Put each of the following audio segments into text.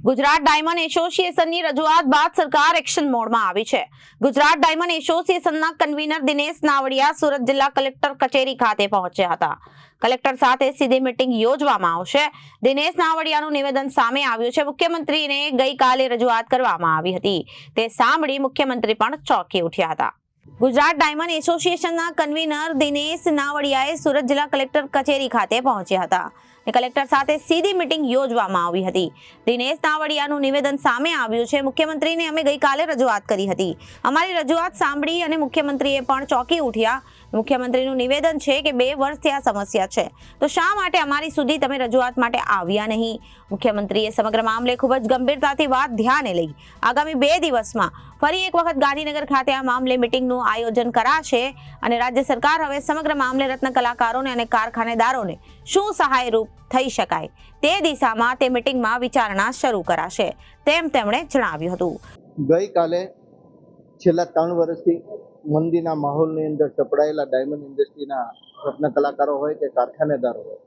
Gujarat diamond એસોસિએશનની રજૂઆત બાદ સરકાર એક્શન મોડમાં આવી છે। ગુજરાત ડાયમંડ એસોસિએશનના કન્વીનર દિનેશ નાવડિયા સુરત જિલ્લા કલેક્ટર કચેરી ખાતે પહોંચ્યા હતા। કલેક્ટર સાથે સીધી મીટિંગ યોજવામાં આવશે। દિનેશ નાવડિયાનું નિવેદન સામે આવ્યું છે। મુખ્યમંત્રીને ગઈકાલે રજૂઆત કરવામાં આવી હતી, તે સાંભળી મુખ્યમંત્રી પણ ચોંકી ઉઠ્યા હતા। ગુજરાત ડાયમંડ એસોસિએશનના કન્વીનર દિનેશ નાવડિયાએ સુરત જિલ્લા કલેક્ટર કચેરી ખાતે પહોંચ્યા હતા। કલેક્ટર સાથે સીધી મીટિંગ યોજવામાં આવી હતી। દિનેશ નાવડિયાનું નિવેદન સામે આવ્યું છે। મુખ્યમંત્રીને અમે ગઈકાલે રજૂઆત કરી હતી, અમારી રજૂઆત સાંભળી અને મુખ્યમંત્રીએ પણ ચોંકી ઉઠ્યા। મુખ્યમંત્રીનું નિવેદન છે કે 2 વર્ષથી આ સમસ્યા છે, તો શા માટે અમારી સુધી તમે રજૂઆત માટે આવ્યા નહીં? મુખ્યમંત્રીએ સમગ્ર મામલે ખૂબ જ ગંભીરતાથી વાત ધ્યાને લઈ આગામી 2 દિવસમાં ફરી એક વખત ગાંધીનગર ખાતે આ મામલે મીટિંગનું આયોજન કરાશે અને રાજ્ય સરકાર હવે સમગ્ર મામલે રત્ન કલાકારોને અને કારખાનેદારોને શું સહાયરૂપ થઈ શકાય તે દિશામાં તે મીટિંગમાં વિચારણા શરૂ કરાશે, તેમ તેમણે જણાવ્યું હતું। ગઈકાલે છેલ્લા 3 વર્ષથી મંદીના માહોલની અંદર સપડાયેલા ડાયમંડ ઇન્ડસ્ટ્રીના રત્ન કલાકારો હોય કે કારખાનેદારો હોય,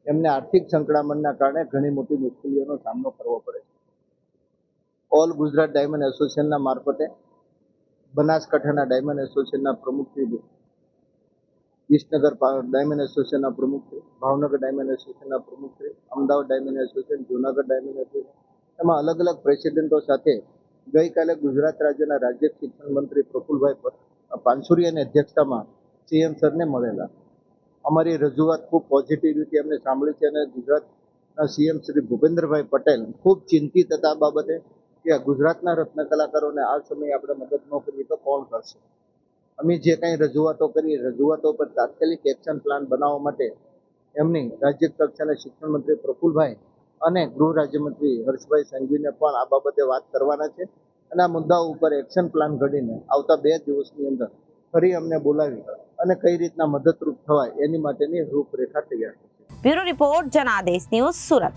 એમને આર્થિક સંકળામણના કારણે ઘણી મોટી મુશ્કેલીઓનો સામનો કરવો પડે છે। ઓલ ગુજરાત ડાયમંડ એસોસિએશનના મારફતે બનાસકાંઠાના ડાયમંડ એસોસિએશનના પ્રમુખશ્રી, વિસનગર ડાયમંડ એસોસિએશનના પ્રમુખશ્રી, ભાવનગર ડાયમંડ એસોસિએશનના પ્રમુખશ્રી, Ahmedabad diamond association, Junagadh diamond association, એમાં અલગ અલગ પ્રેસિડેન્ટો સાથે ગઈકાલે ગુજરાત રાજ્યના રાજ્ય શિક્ષણ મંત્રી પ્રફુલભાઈ પાનસુરિયાની અધ્યક્ષતામાં સીએમ સરને મળેલા। અમારી રજૂઆત ખૂબ પોઝિટિવ રીતે અમને સાંભળી છે અને ગુજરાતના સીએમ શ્રી ભૂપેન્દ્રભાઈ પટેલ ખૂબ ચિંતિત હતા આ બાબતે કે ગુજરાતના રત્ન કલાકારોને આ સમયે આપણે મદદ ન કરીએ તો કોણ કરશે। અમે જે કંઈ રજૂઆતો કરી, રજૂઆતો પર તાત્કાલિક એક્શન પ્લાન બનાવવા માટે એમની રાજ્ય કક્ષાના શિક્ષણ મંત્રી પ્રફુલભાઈ અને ગૃહ રાજ્યમંત્રી હર્ષભાઈ સંઘવીને પણ આ બાબતે વાત કરવાના છે અને આ મુદ્દાઓ ઉપર એક્શન પ્લાન ઘડીને આવતા 2 દિવસની અંદર ફરી અમને બોલાવી અને કઈ રીતના મદદરૂપ થવાય એની માટેની રૂપરેખા તૈયાર કરશે। Bureau report, Janadesh news, Surat.